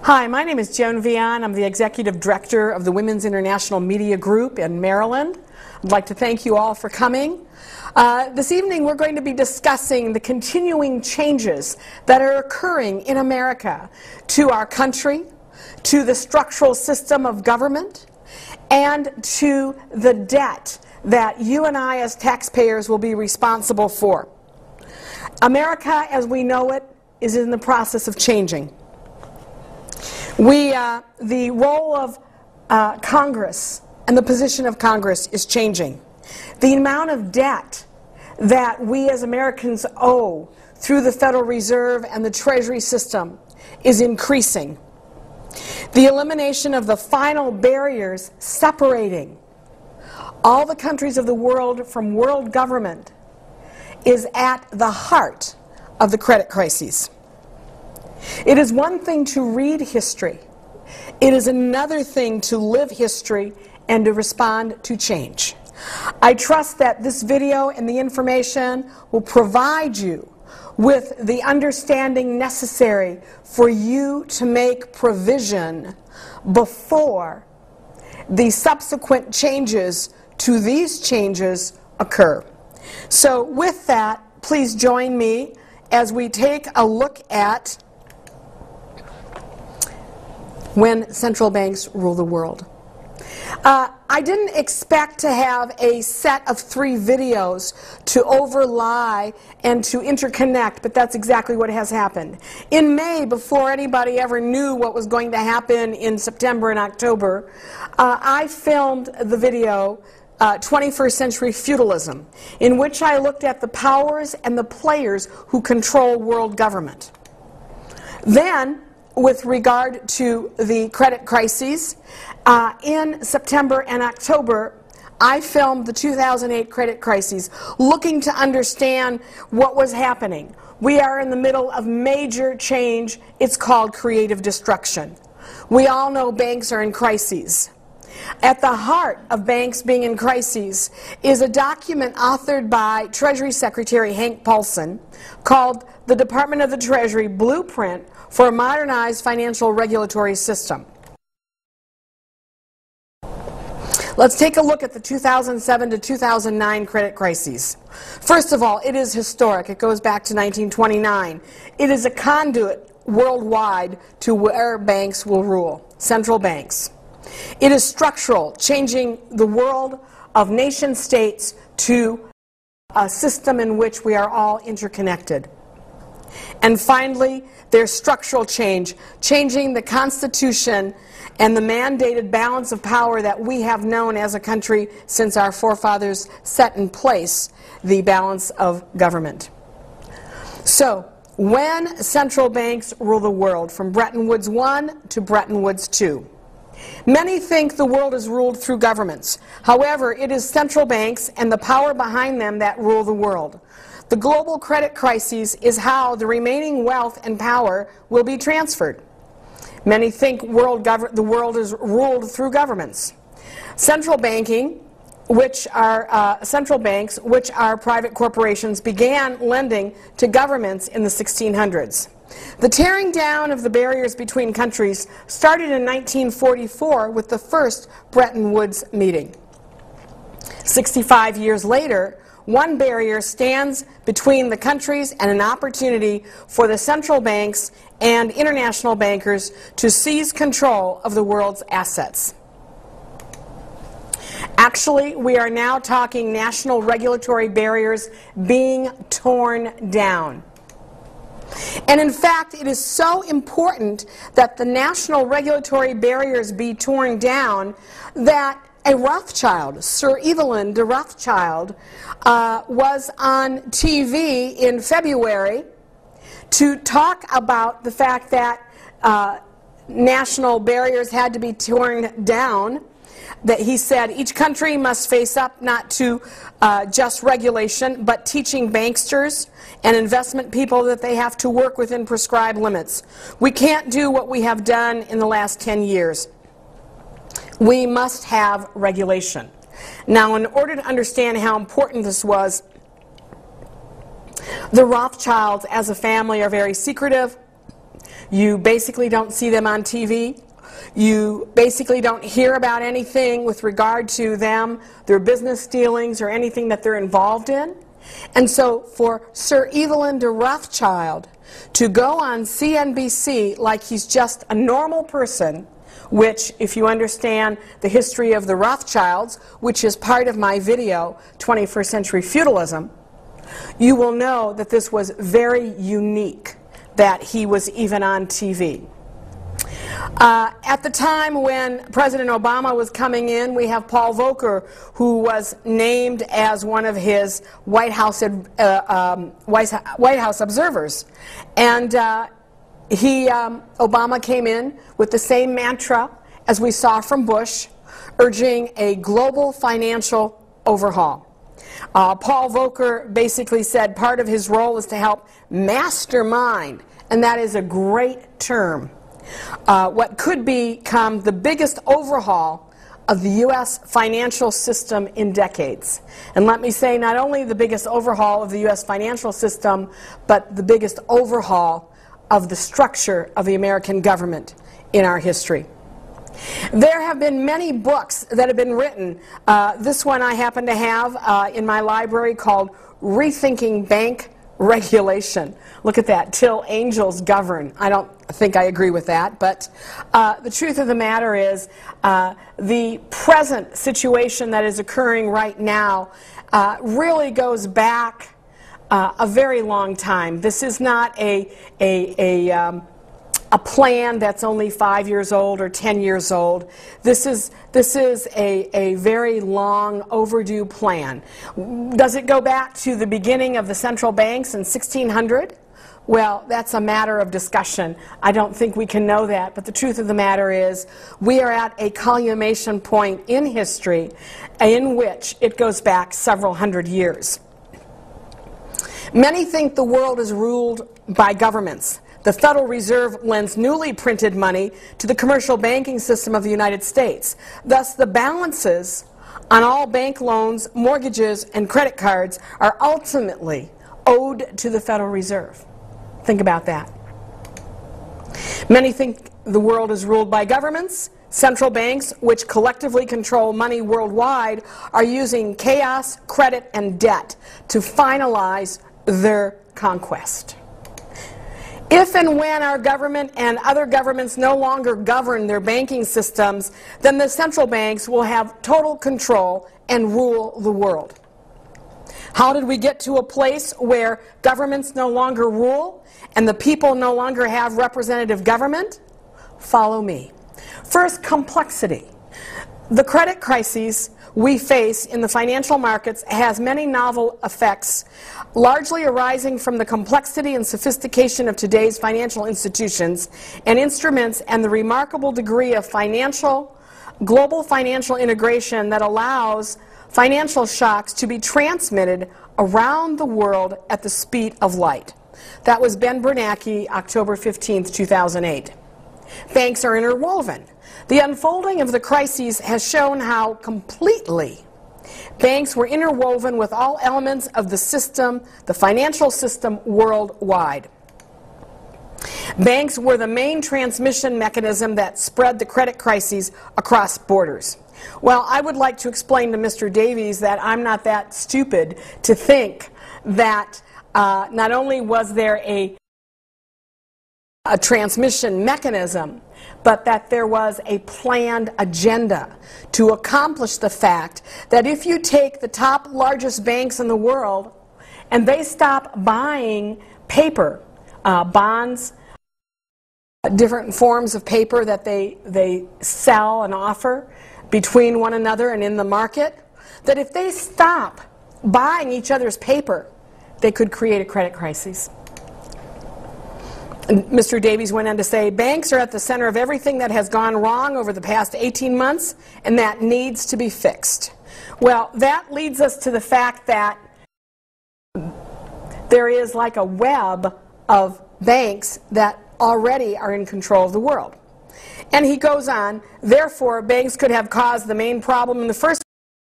Hi, my name is Joan Veon. I'm the Executive Director of the Women's International Media Group in Maryland. I'd like to thank you all for coming. This evening we're going to be discussing the continuing changes that are occurring in America to our country, to the structural system of government, and to the debt that you and I as taxpayers will be responsible for. America, as we know it, is in the process of changing. The role of Congress and the position of Congress is changing. The amount of debt that we as Americans owe through the Federal Reserve and the Treasury system is increasing. The elimination of the final barriers separating all the countries of the world from world government is at the heart of the credit crises. It is one thing to read history. It is another thing to live history and to respond to change. I trust that this video and the information will provide you with the understanding necessary for you to make provision before the subsequent changes to these changes occur. So with that, please join me as we take a look at when central banks rule the world. I didn't expect to have a set of 3 videos to overlie and to interconnect, but that's exactly what has happened. In May, before anybody ever knew what was going to happen in September and October, I filmed the video 21st Century Feudalism, in which I looked at the powers and the players who control world government. Then, with regard to the credit crises, in September and October, I filmed the 2008 credit crises, looking to understand what was happening. We are in the middle of major change. It's called creative destruction. We all know banks are in crises. At the heart of banks being in crises is a document authored by Treasury Secretary Hank Paulson called the Department of the Treasury Blueprint for a Modernized Financial Regulatory System. Let's take a look at the 2007 to 2009 credit crises. First of all, it is historic. It goes back to 1929. It is a conduit worldwide to where banks will rule, central banks. It is structural, changing the world of nation states to a system in which we are all interconnected. And finally, there's structural change, changing the Constitution and the mandated balance of power that we have known as a country since our forefathers set in place the balance of government. So, when central banks rule the world, from Bretton Woods I to Bretton Woods II, many think the world is ruled through governments. However, it is central banks and the power behind them that rule the world. The global credit crisis is how the remaining wealth and power will be transferred. Many think the world is ruled through governments. Central banks, which are private corporations, began lending to governments in the 1600s. The tearing down of the barriers between countries started in 1944 with the first Bretton Woods meeting. 65 years later, one barrier stands between the countries and an opportunity for the central banks and international bankers to seize control of the world's assets. Actually, we are now talking national regulatory barriers being torn down. And in fact, it is so important that the national regulatory barriers be torn down that a Rothschild, Sir Evelyn de Rothschild, was on TV in February to talk about the fact that national barriers had to be torn down. That he said each country must face up not to just regulation, but teaching banksters and investment people that they have to work within prescribed limits. We can't do what we have done in the last 10 years. We must have regulation. Now, in order to understand how important this was, the Rothschilds as a family are very secretive. You basically don't see them on TV. You basically don't hear about anything with regard to them, their business dealings, or anything that they're involved in. And so for Sir Evelyn de Rothschild to go on CNBC like he's just a normal person, which, if you understand the history of the Rothschilds, which is part of my video, 21st Century Feudalism, you will know that this was very unique, that he was even on TV. At the time when President Obama was coming in, we have Paul Volcker, who was named as one of his White House observers. And Obama came in with the same mantra as we saw from Bush, urging a global financial overhaul. Paul Volcker basically said part of his role is to help mastermind, and that is a great term, what could become the biggest overhaul of the U.S. financial system in decades. And let me say, not only the biggest overhaul of the U.S. financial system, but the biggest overhaul of the structure of the American government in our history. There have been many books that have been written. This one I happen to have in my library called Rethinking Bank Regulation. Look at that, till angels govern. I don't think I agree with that, but the truth of the matter is the present situation that is occurring right now really goes back a very long time. This is not a plan that's only 5 years old or 10 years old. This is a very long overdue plan. Does it go back to the beginning of the central banks in 1600? Well, that's a matter of discussion. I don't think we can know that, but the truth of the matter is we are at a culmination point in history in which it goes back several hundred years. Many think the world is ruled by governments. The Federal Reserve lends newly printed money to the commercial banking system of the United States. Thus, the balances on all bank loans, mortgages, and credit cards are ultimately owed to the Federal Reserve. Think about that. Many think the world is ruled by governments. Central banks, which collectively control money worldwide, are using chaos, credit, and debt to finalize their conquest. If and when our government and other governments no longer govern their banking systems, then the central banks will have total control and rule the world. How did we get to a place where governments no longer rule and the people no longer have representative government? Follow me. First, complexity. The credit crises we face in the financial markets has many novel effects, largely arising from the complexity and sophistication of today's financial institutions and instruments and the remarkable degree of global financial integration that allows financial shocks to be transmitted around the world at the speed of light. That was Ben Bernanke, October 15, 2008. Banks are interwoven. The unfolding of the crises has shown how completely banks were interwoven with all elements of the system, the financial system worldwide. Banks were the main transmission mechanism that spread the credit crises across borders. Well, I would like to explain to Mr. Davies that I'm not that stupid to think that not only was there a transmission mechanism, but that there was a planned agenda to accomplish the fact that if you take the top largest banks in the world and they stop buying paper, bonds, different forms of paper that they sell and offer between one another and in the market, that if they stop buying each other's paper, they could create a credit crisis. And Mr. Davies went on to say, banks are at the center of everything that has gone wrong over the past 18 months, and that needs to be fixed. Well, that leads us to the fact that there is like a web of banks that already are in control of the world. And he goes on, therefore, banks could have caused the main problem in the first